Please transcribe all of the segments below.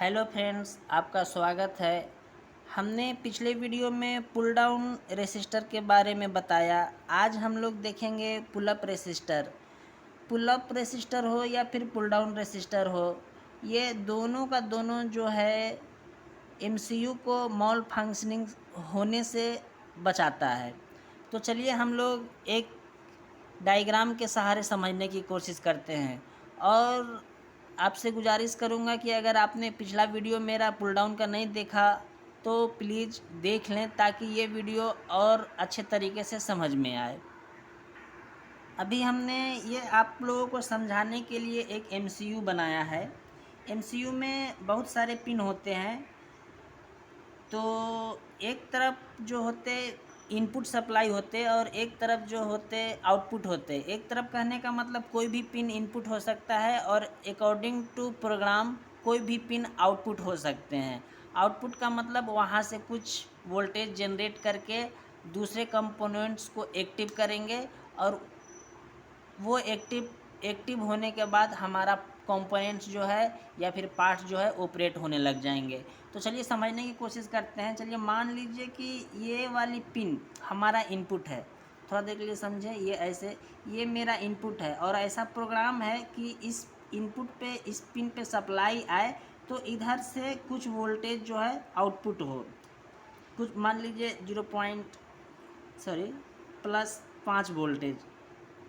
Hello friends, आपका स्वागत है। हमने पिछले वीडियो में पुल डाउन रेसिस्टर के बारे में बताया। आज हम लोग देखेंगे pull up resistor. Pull up resistor हो या फिर पुल डाउन रेसिस्टर हो, ये दोनों का दोनों जो है एमसीयू को मॉल फंक्शनिंग होने से बचाता है। तो चलिए हम लोग एक डायग्राम के सहारे समझने की कोशिश करते हैं। और आपसे गुजारिश करूंगा कि अगर आपने पिछला वीडियो मेरा पुल डाउन का नहीं देखा तो प्लीज़ देख लें, ताकि ये वीडियो और अच्छे तरीके से समझ में आए। अभी हमने ये आप लोगों को समझाने के लिए एक एमसीयू बनाया है। एमसीयू में बहुत सारे पिन होते हैं। तो एक तरफ जो होते इनपुट सप्लाई होते और एक तरफ जो होते आउटपुट होते। एक तरफ कहने का मतलब कोई भी पिन इनपुट हो सकता है और अकॉर्डिंग टू प्रोग्राम कोई भी पिन आउटपुट हो सकते हैं। आउटपुट का मतलब वहाँ से कुछ वोल्टेज जनरेट करके दूसरे कंपोनेंट्स को एक्टिव करेंगे और वो एक्टिव होने के बाद हमारा कंपोनेंट्स जो है या फिर पार्ट्स जो है ऑपरेट होने लग जाएंगे। तो चलिए समझने की कोशिश करते हैं। चलिए मान लीजिए कि ये वाली पिन हमारा इनपुट है। थोड़ा देर के लिए समझें। ये ऐसे ये मेरा इनपुट है और ऐसा प्रोग्राम है कि इस इनपुट पे इस पिन पे सप्लाई आए तो इधर से कुछ वोल्टेज जो है आउटपुट हो। कुछ मान लीजिए प्लस 5 वोल्टेज।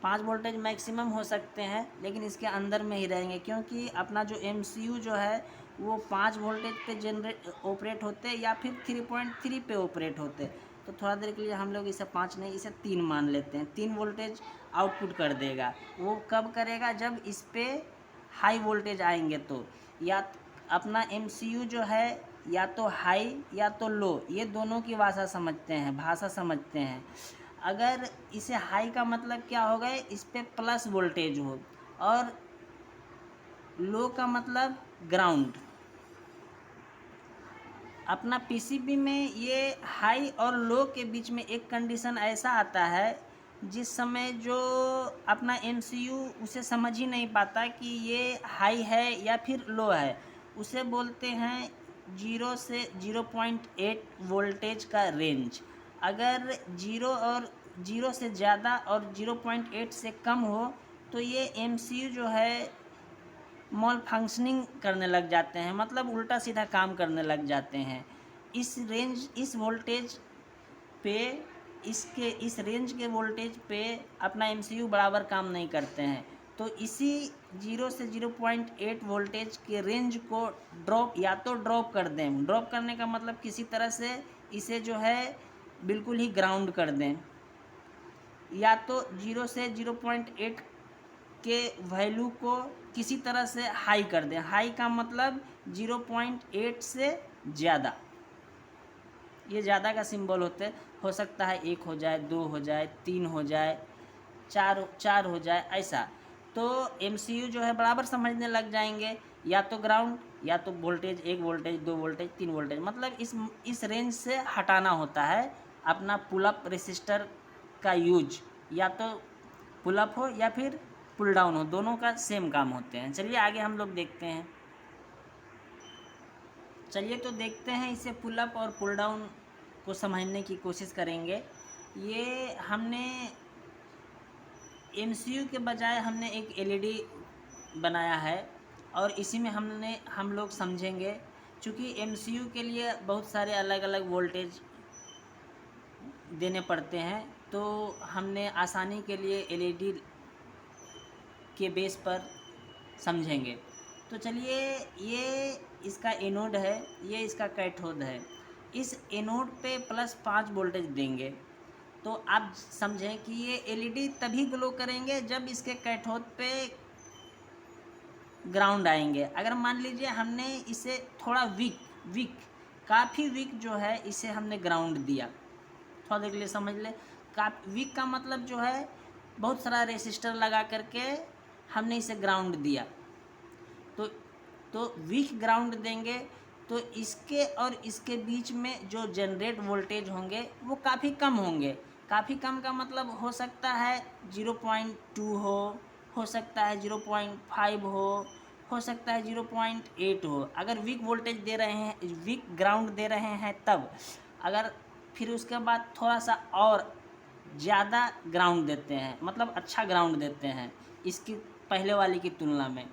5 वोल्टेज मैक्सिमम हो सकते हैं, लेकिन इसके अंदर में ही रहेंगे क्योंकि अपना जो एमसीयू जो है वो 5 वोल्टेज पे ऑपरेट होते या फिर 3.3 पे ऑपरेट होते। तो थोड़ा देर के लिए हम लोग इसे 5 नहीं, इसे 3 मान लेते हैं। 3 वोल्टेज आउटपुट कर देगा। वो कब करेगा? जब इस पर हाई वोल्टेज आएंगे। तो या अपना एमसीयू जो है या तो हाई या तो लो, ये दोनों की भाषा समझते हैं। अगर इसे हाई का मतलब क्या होगा, इस पे प्लस वोल्टेज हो, और लो का मतलब ग्राउंड। अपना पीसीबी में ये हाई और लो के बीच में एक कंडीशन ऐसा आता है जिस समय जो अपना एमसीयू उसे समझ ही नहीं पाता कि ये हाई है या फिर लो है। उसे बोलते हैं 0 से 0.8 वोल्टेज का रेंज। अगर 0 से ज़्यादा और 0.8 से कम हो तो ये एमसीयू जो है मॉल फंक्शनिंग करने लग जाते हैं, मतलब उल्टा सीधा काम करने लग जाते हैं। इस वोल्टेज पे इस रेंज के वोल्टेज पे अपना एमसीयू बराबर काम नहीं करते हैं। तो इसी 0 से 0.8 वोल्टेज के रेंज को ड्रॉप कर दें। ड्रॉप करने का मतलब किसी तरह से इसे जो है बिल्कुल ही ग्राउंड कर दें, या तो 0 से 0.8 के वैल्यू को किसी तरह से हाई कर दें। हाई का मतलब 0.8 से ज़्यादा। ये ज़्यादा का सिंबल हो सकता है 1 हो जाए, 2 हो जाए, 3 हो जाए, चार हो जाए, ऐसा। तो एमसीयू जो है बराबर समझने लग जाएंगे, या तो ग्राउंड या तो वोल्टेज 1 वोल्टेज, 2 वोल्टेज, 3 वोल्टेज। मतलब इस रेंज से हटाना होता है अपना पुल अप रेसिस्टर का यूज। या तो पुल अप हो या फिर पुल डाउन हो, दोनों का सेम काम होते हैं। चलिए आगे हम लोग देखते हैं। चलिए तो देखते हैं इसे पुल अप और पुल डाउन को समझने की कोशिश करेंगे। ये हमने एमसीयू के बजाय हमने एक एलईडी बनाया है और इसी में हम लोग समझेंगे। क्योंकि एमसीयू के लिए बहुत सारे अलग अलग वोल्टेज देने पड़ते हैं, तो हमने आसानी के लिए एलईडी के बेस पर समझेंगे। तो चलिए, ये इसका एनोड है, ये इसका कैथोड है। इस एनोड पे प्लस 5 वोल्टेज देंगे तो आप समझें कि ये एलईडी तभी ग्लो करेंगे जब इसके कैथोड पे ग्राउंड आएंगे। अगर मान लीजिए हमने इसे थोड़ा वीक काफ़ी वीक जो है इसे हमने ग्राउंड दिया, थोड़ा देर के लिए समझ ले। वीक का मतलब जो है बहुत सारा रेसिस्टर लगा करके हमने इसे ग्राउंड दिया। तो वीक ग्राउंड देंगे तो इसके और इसके बीच में जो जनरेट वोल्टेज होंगे वो काफ़ी कम होंगे। काफ़ी कम का मतलब हो सकता है 0.2 हो सकता है 0.5 हो हो सकता है 0.8 हो। अगर वीक वोल्टेज दे रहे हैं, वीक ग्राउंड दे रहे हैं तब, अगर फिर उसके बाद थोड़ा सा और ज़्यादा ग्राउंड देते हैं, मतलब अच्छा ग्राउंड देते हैं इसकी पहले वाली की तुलना में,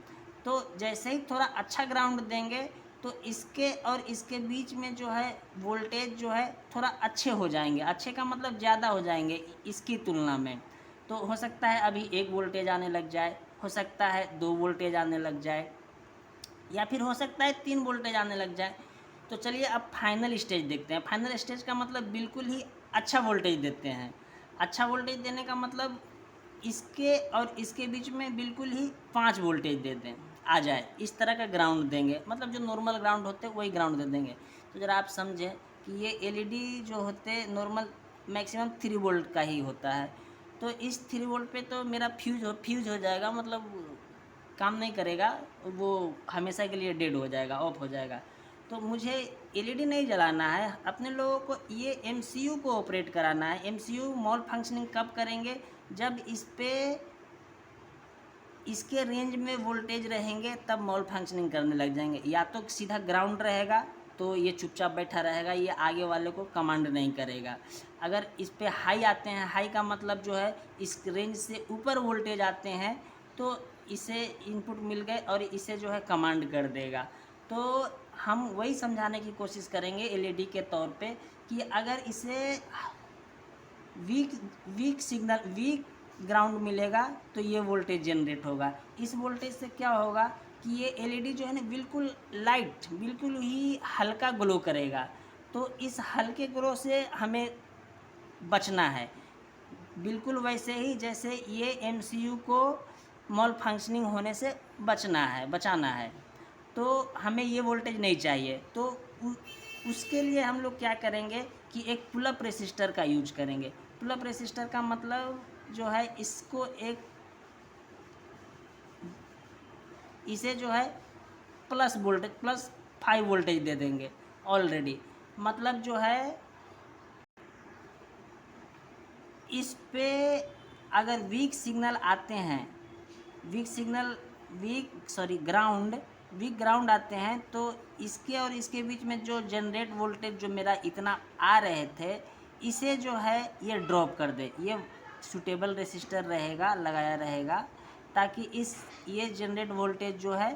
तो जैसे ही थोड़ा अच्छा ग्राउंड देंगे तो इसके और इसके बीच में जो है वोल्टेज जो है थोड़ा अच्छे हो जाएंगे। अच्छे का मतलब ज़्यादा हो जाएंगे इसकी तुलना में। तो हो सकता है अभी 1 वोल्टेज आने लग जाए, हो सकता है 2 वोल्टेज आने लग जाए, या फिर हो सकता है 3 वोल्टेज आने लग जाए। तो चलिए अब फाइनल स्टेज देखते हैं। फाइनल स्टेज का मतलब बिल्कुल ही अच्छा वोल्टेज देते हैं। अच्छा वोल्टेज देने का मतलब इसके और इसके बीच में बिल्कुल ही 5 वोल्टेज दे दें, आ जाए, इस तरह का ग्राउंड देंगे। मतलब जो नॉर्मल ग्राउंड होते हैं वही ग्राउंड दे देंगे। तो ज़रा आप समझें कि ये एलईडी जो होते हैं नॉर्मल मैक्सिमम 3 वोल्ट का ही होता है। तो इस 3 वोल्ट पे तो मेरा फ्यूज हो जाएगा, मतलब काम नहीं करेगा, वो हमेशा के लिए डेड हो जाएगा, ऑफ हो जाएगा। तो मुझे एलईडी नहीं जलाना है, अपने लोगों को ये एमसीयू को ऑपरेट कराना है। एमसीयू मॉल फंक्शनिंग कब करेंगे? जब इस पे इसके रेंज में वोल्टेज रहेंगे तब मॉल फंक्शनिंग करने लग जाएंगे। या तो सीधा ग्राउंड रहेगा तो ये चुपचाप बैठा रहेगा, ये आगे वाले को कमांड नहीं करेगा। अगर इस पे हाई आते हैं, हाई का मतलब जो है इस रेंज से ऊपर वोल्टेज आते हैं, तो इसे इनपुट मिल गए और इसे जो है कमांड कर देगा। तो हम वही समझाने की कोशिश करेंगे एलईडी के तौर पे कि अगर इसे वीक सिग्नल, वीक ग्राउंड मिलेगा तो ये वोल्टेज जनरेट होगा। इस वोल्टेज से क्या होगा कि ये एलईडी जो है ना बिल्कुल लाइट, बिल्कुल ही हल्का ग्लो करेगा। तो इस हल्के ग्लो से हमें बचना है, बिल्कुल वैसे ही जैसे ये एमसीयू को मॉल फंक्शनिंग होने से बचाना है। तो हमें ये वोल्टेज नहीं चाहिए। तो उसके लिए हम लोग क्या करेंगे कि एक पुलअप रेसिस्टर का यूज करेंगे। पुलअप रेसिस्टर का मतलब जो है इसको इसे जो है प्लस 5 वोल्टेज दे देंगे ऑलरेडी। मतलब जो है इस पे अगर वीक सिग्नल आते हैं, वीक ग्राउंड आते हैं, तो इसके और इसके बीच में जो जनरेट वोल्टेज जो मेरा इतना आ रहे थे, इसे जो है ये ड्रॉप कर दे। ये सूटेबल रेसिस्टर रहेगा, लगाया रहेगा, ताकि ये जनरेट वोल्टेज जो है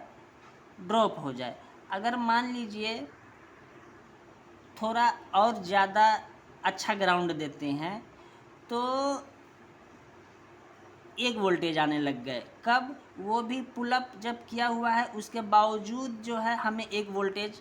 ड्रॉप हो जाए। अगर मान लीजिए थोड़ा और ज़्यादा अच्छा ग्राउंड देते हैं तो 1 वोल्टेज आने लग गए। कब? वो भी पुलअप जब किया हुआ है उसके बावजूद जो है हमें 1 वोल्टेज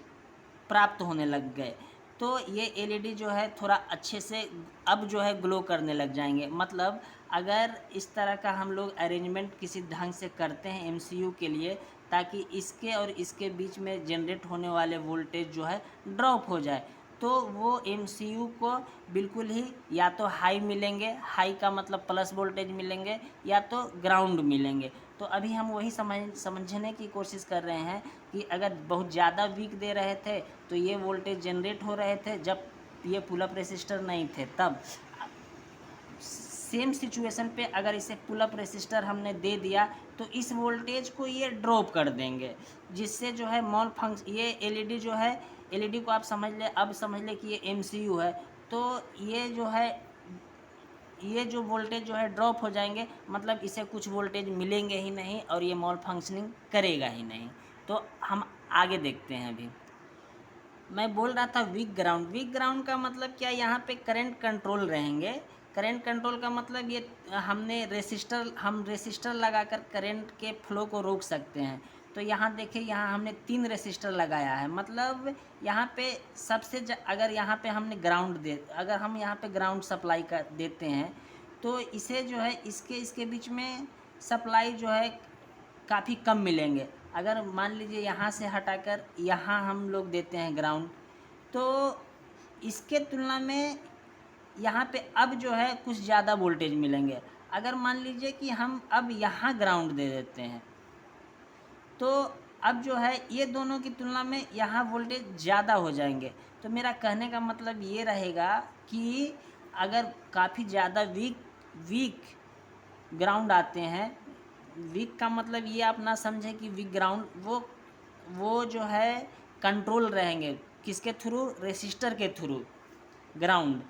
प्राप्त होने लग गए। तो ये एलईडी जो है थोड़ा अच्छे से अब जो है ग्लो करने लग जाएंगे। मतलब अगर इस तरह का हम लोग अरेंजमेंट किसी ढंग से करते हैं एमसीयू के लिए, ताकि इसके और इसके बीच में जनरेट होने वाले वोल्टेज जो है ड्रॉप हो जाए, तो वो एमसीयू को बिल्कुल ही या तो हाई मिलेंगे, हाई का मतलब प्लस वोल्टेज मिलेंगे, या तो ग्राउंड मिलेंगे। तो अभी हम वही समझने की कोशिश कर रहे हैं कि अगर बहुत ज़्यादा वीक दे रहे थे तो ये वोल्टेज जनरेट हो रहे थे जब ये पुलअप रेसिस्टर नहीं थे। तब सेम सिचुएशन पे अगर इसे पुलअप रेसिस्टर हमने दे दिया तो इस वोल्टेज को ये ड्रॉप कर देंगे, जिससे जो है ये एलईडी जो है, एलईडी को आप समझ ले कि ये एमसीयू है। तो ये जो है ये जो वोल्टेज जो है ड्रॉप हो जाएंगे, मतलब इसे कुछ वोल्टेज मिलेंगे ही नहीं और ये मॉल फंक्शनिंग करेगा ही नहीं। तो हम आगे देखते हैं। अभी मैं बोल रहा था वीक ग्राउंड का मतलब क्या, यहाँ पे करंट कंट्रोल रहेंगे। करंट कंट्रोल का मतलब ये हम रेसिस्टर लगाकर करंट के फ्लो को रोक सकते हैं। तो यहाँ देखिए, यहाँ हमने 3 रेसिस्टर लगाया है। मतलब यहाँ पे अगर यहाँ पे अगर हम यहाँ पे ग्राउंड सप्लाई कर देते हैं तो इसे जो है इसके बीच में सप्लाई जो है काफ़ी कम मिलेंगे। अगर मान लीजिए यहाँ से हटाकर यहाँ हम लोग देते हैं ग्राउंड, तो इसके तुलना में यहाँ पे अब जो है कुछ ज़्यादा वोल्टेज मिलेंगे। अगर मान लीजिए कि हम अब यहाँ ग्राउंड दे देते हैं तो अब जो है ये दोनों की तुलना में यहाँ वोल्टेज ज़्यादा हो जाएंगे। तो मेरा कहने का मतलब ये रहेगा कि अगर काफ़ी ज़्यादा वीक ग्राउंड आते हैं, वीक का मतलब ये आप ना समझे कि वीक ग्राउंड, वो जो है कंट्रोल रहेंगे किसके थ्रू, रेसिस्टर के थ्रू ग्राउंड।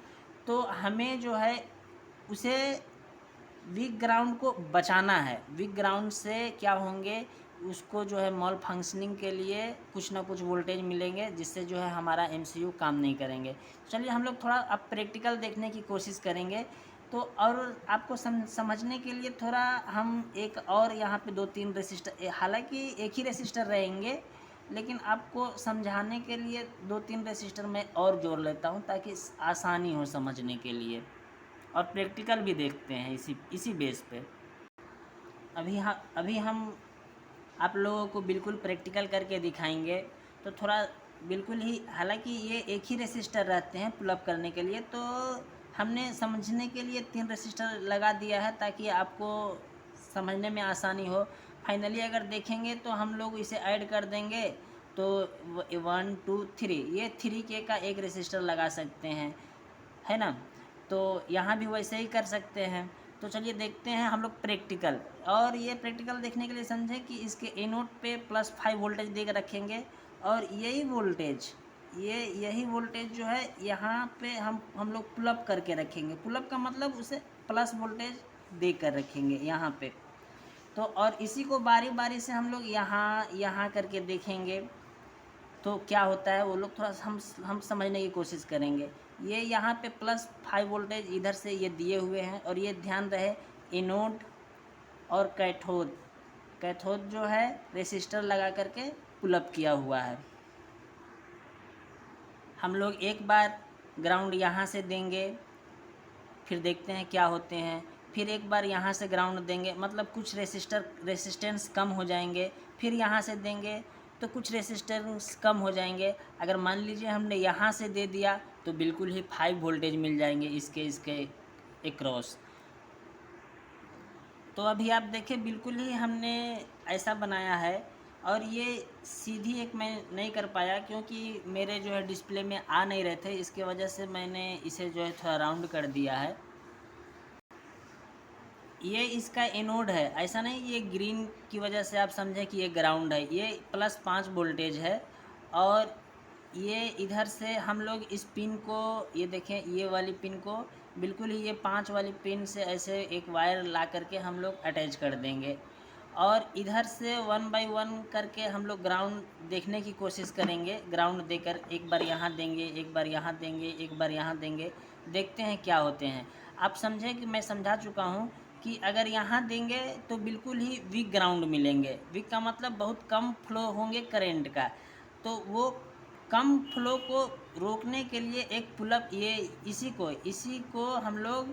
तो हमें जो है उसे वीक ग्राउंड को बचाना है। वीक ग्राउंड से क्या होंगे, उसको जो है मॉल फंक्शनिंग के लिए कुछ ना कुछ वोल्टेज मिलेंगे, जिससे जो है हमारा एमसीयू काम नहीं करेंगे। चलिए हम लोग थोड़ा अब प्रैक्टिकल देखने की कोशिश करेंगे। तो और आपको समझने के लिए थोड़ा हम एक और यहाँ पे 2-3 रेसिस्टर, हालांकि एक ही रेसिस्टर रहेंगे, लेकिन आपको समझाने के लिए 2-3 रेसिस्टर मैं और जोड़ लेता हूँ ताकि आसानी हो समझने के लिए, और प्रैक्टिकल भी देखते हैं इसी बेस पे। अभी हम आप लोगों को बिल्कुल प्रैक्टिकल करके दिखाएंगे। तो थोड़ा बिल्कुल ही, हालांकि ये एक ही रेसिस्टर रहते हैं पुल अप करने के लिए, तो हमने समझने के लिए 3 रेसिस्टर लगा दिया है ताकि आपको समझने में आसानी हो। फाइनली अगर देखेंगे तो हम लोग इसे ऐड कर देंगे, तो 1 2 3, ये 3K का एक रेसिस्टर लगा सकते हैं, है ना। तो यहाँ भी वैसे ही कर सकते हैं। तो चलिए देखते हैं हम लोग प्रैक्टिकल। और ये प्रैक्टिकल देखने के लिए समझें कि इसके एनोड पे +5 वोल्टेज दे कर रखेंगे, और यही वोल्टेज जो है यहाँ पे हम लोग पुलअप करके रखेंगे। पुलअप का मतलब उसे प्लस वोल्टेज दे कर रखेंगे यहाँ पे। तो और इसी को बारी बारी से हम लोग यहाँ करके देखेंगे तो क्या होता है, वो लोग थोड़ा हम समझने की कोशिश करेंगे। ये यहाँ पे +5 वोल्टेज इधर से ये दिए हुए हैं, और ये ध्यान रहे एनोड और कैथोड जो है रेसिस्टर लगा करके पुलअप किया हुआ है। हम लोग एक बार ग्राउंड यहाँ से देंगे, फिर देखते हैं क्या होते हैं। फिर एक बार यहाँ से ग्राउंड देंगे, मतलब कुछ रेसिस्टेंस कम हो जाएंगे। फिर यहाँ से देंगे तो कुछ रेसिस्टेंस कम हो जाएंगे। अगर मान लीजिए हमने यहाँ से दे दिया तो बिल्कुल ही 5 वोल्टेज मिल जाएंगे इसके एक्रॉस। तो अभी आप देखें बिल्कुल ही हमने ऐसा बनाया है। और ये सीधी एक मैं नहीं कर पाया क्योंकि मेरे जो है डिस्प्ले में आ नहीं रहे थे, इसके वजह से मैंने इसे जो है थोड़ा राउंड कर दिया है। ये इसका एनोड है, ऐसा नहीं ये ग्रीन की वजह से आप समझें कि ये ग्राउंड है। ये +5 वोल्टेज है, और ये इधर से हम लोग इस पिन को, ये देखें ये वाली पिन को बिल्कुल ही ये 5 वाली पिन से ऐसे एक वायर ला करके हम लोग अटैच कर देंगे, और इधर से 1 बाय 1 करके हम लोग ग्राउंड देखने की कोशिश करेंगे। ग्राउंड देकर एक बार यहाँ देंगे, एक बार यहाँ देंगे, एक बार यहाँ देंगे, देखते हैं क्या होते हैं। आप समझें कि मैं समझा चुका हूँ कि अगर यहाँ देंगे तो बिल्कुल ही वीक ग्राउंड मिलेंगे। वीक का मतलब बहुत कम फ्लो होंगे करंट का। तो वो कम फ्लो को रोकने के लिए एक पुलअप, ये इसी को हम लोग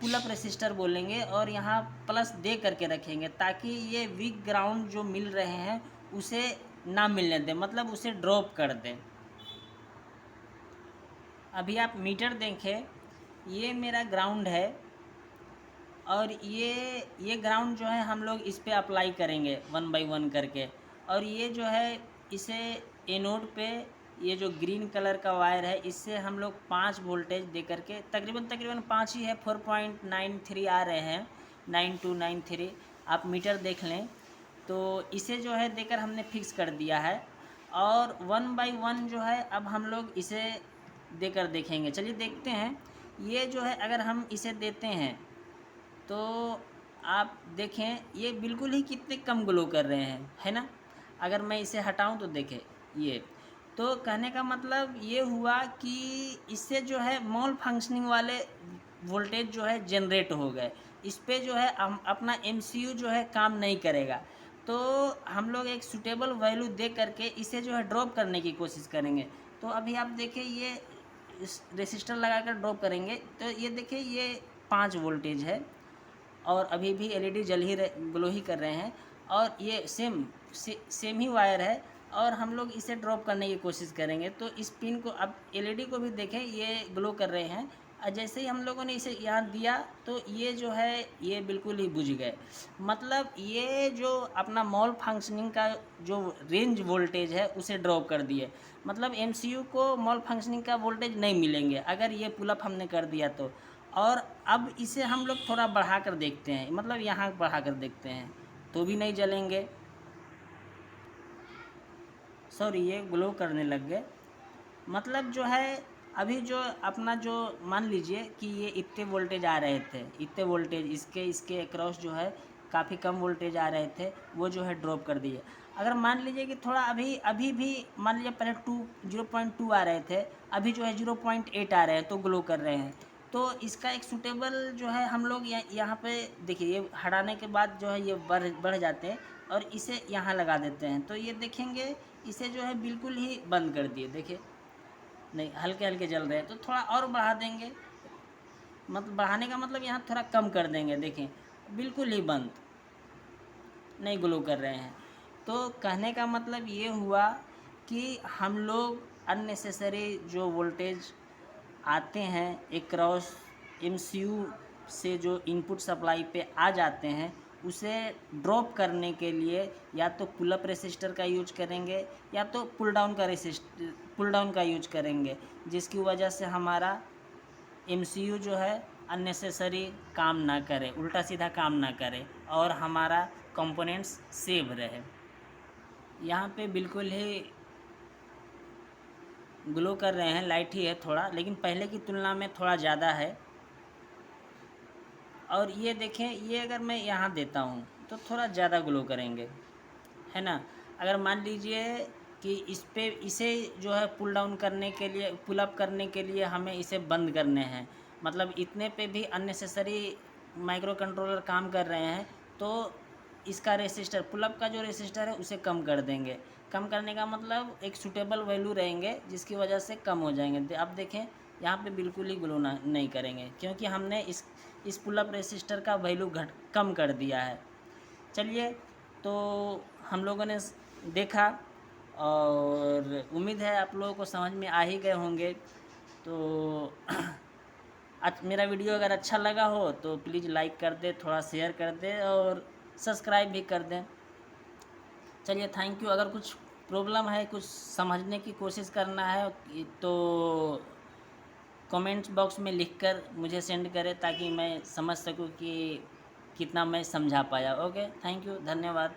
पुलअप रेसिस्टर बोलेंगे, और यहाँ प्लस दे करके रखेंगे ताकि ये वीक ग्राउंड जो मिल रहे हैं उसे ना मिलने दें, मतलब उसे ड्रॉप कर दें। अभी आप मीटर देखें, ये मेरा ग्राउंड है, और ये ग्राउंड जो है हम लोग इस पे अप्लाई करेंगे 1 बाय 1 करके। और ये जो है इसे एनोड पे, ये जो ग्रीन कलर का वायर है इससे हम लोग 5 वोल्टेज दे करके, तकरीबन 5 ही है, 4.93 आ रहे हैं, 9293। आप मीटर देख लें। तो इसे जो है देकर हमने फिक्स कर दिया है, और 1 बाय 1 जो है अब हम लोग इसे देकर देखेंगे। चलिए देखते हैं। ये जो है अगर हम इसे देते हैं तो आप देखें ये बिल्कुल ही कितने कम ग्लो कर रहे हैं, है ना। अगर मैं इसे हटाऊं तो देखें ये, तो कहने का मतलब ये हुआ कि इससे जो है मॉल फंक्शनिंग वाले वोल्टेज जो है जनरेट हो गए। इस पे जो है हम अपना एमसीयू जो है काम नहीं करेगा। तो हम लोग एक सूटेबल वैल्यू दे करके इसे जो है ड्रॉप करने की कोशिश करेंगे। तो अभी आप देखिए ये इस रेसिस्टर लगा कर ड्रॉप करेंगे तो ये देखिए ये 5 वोल्टेज है, और अभी भी एलईडी ग्लो ही कर रहे हैं, और ये सेम ही वायर है, और हम लोग इसे ड्रॉप करने की कोशिश करेंगे। तो इस पिन को अब एलईडी को भी देखें, ये ग्लो कर रहे हैं, और जैसे ही हम लोगों ने इसे यहाँ दिया तो ये जो है ये बिल्कुल ही बुझ गए। मतलब ये जो अपना मॉल फंक्शनिंग का जो रेंज वोल्टेज है उसे ड्रॉप कर दिए। मतलब एमसीयू को मॉल फंक्शनिंग का वोल्टेज नहीं मिलेंगे अगर ये पुलअप हमने कर दिया तो। और अब इसे हम लोग थोड़ा बढ़ा कर देखते हैं, मतलब यहाँ बढ़ा कर देखते हैं। तो भी नहीं जलेंगे। सॉरी, ये ग्लो करने लग गए। मतलब जो है अभी जो अपना जो मान लीजिए कि ये इतने वोल्टेज आ रहे थे, इतने वोल्टेज इसके अक्रॉस जो है काफ़ी कम वोल्टेज आ रहे थे, वो जो है ड्रॉप कर दिए। अगर मान लीजिए कि थोड़ा अभी भी मान लीजिए पहले 0.2 आ रहे थे, अभी जो है 0.8 आ रहे हैं तो ग्लो कर रहे हैं। तो इसका एक सूटेबल जो है हम लोग यहाँ पे देखिए, ये हटाने के बाद जो है ये बढ़ जाते हैं और इसे यहाँ लगा देते हैं। तो ये देखेंगे इसे जो है बिल्कुल ही बंद कर दिए। देखिए नहीं, हल्के हल्के जल रहे हैं, तो थोड़ा और बढ़ा देंगे। मतलब बढ़ाने का मतलब यहाँ थोड़ा कम कर देंगे। देखें बिल्कुल ही बंद, नहीं ग्लो कर रहे हैं। तो कहने का मतलब ये हुआ कि हम लोग अननेसेसरी जो वोल्टेज आते हैं एक्रॉस एमसीयू से, जो इनपुट सप्लाई पे आ जाते हैं, उसे ड्रॉप करने के लिए या तो पुल अप रेसिस्टर का यूज करेंगे या तो पुल डाउन का यूज करेंगे, जिसकी वजह से हमारा एमसीयू जो है अननेसेसरी काम ना करे, उल्टा सीधा काम ना करे और हमारा कंपोनेंट्स सेव रहे। यहाँ पे बिल्कुल ही ग्लो कर रहे हैं, लाइट ही है थोड़ा, लेकिन पहले की तुलना में थोड़ा ज़्यादा है। और ये देखें, ये अगर मैं यहाँ देता हूँ तो थोड़ा ज़्यादा ग्लो करेंगे, है ना। अगर मान लीजिए कि इसे जो है पुल डाउन करने के लिए, पुल अप करने के लिए हमें इसे बंद करने हैं, मतलब इतने पे भी अननेसेसरी माइक्रो कंट्रोलर काम कर रहे हैं, तो इसका रेसिस्टर, पुल अप का जो रेसिस्टर है उसे कम कर देंगे। कम करने का मतलब एक सूटेबल वैल्यू रहेंगे जिसकी वजह से कम हो जाएंगे। अब देखें यहाँ पे बिल्कुल ही ग्लो नहीं करेंगे, क्योंकि हमने इस पुल अप रेसिस्टर का वैल्यू कम कर दिया है। चलिए, तो हम लोगों ने देखा और उम्मीद है आप लोगों को समझ में आ ही गए होंगे। तो मेरा वीडियो अगर अच्छा लगा हो तो प्लीज़ लाइक कर दें, थोड़ा शेयर कर दें और सब्सक्राइब भी कर दें। चलिए, थैंक यू। अगर कुछ प्रॉब्लम है, कुछ समझने की कोशिश करना है तो कमेंट्स बॉक्स में लिखकर मुझे सेंड करें, ताकि मैं समझ सकूं कि कितना मैं समझा पाया। ओके, थैंक यू, धन्यवाद।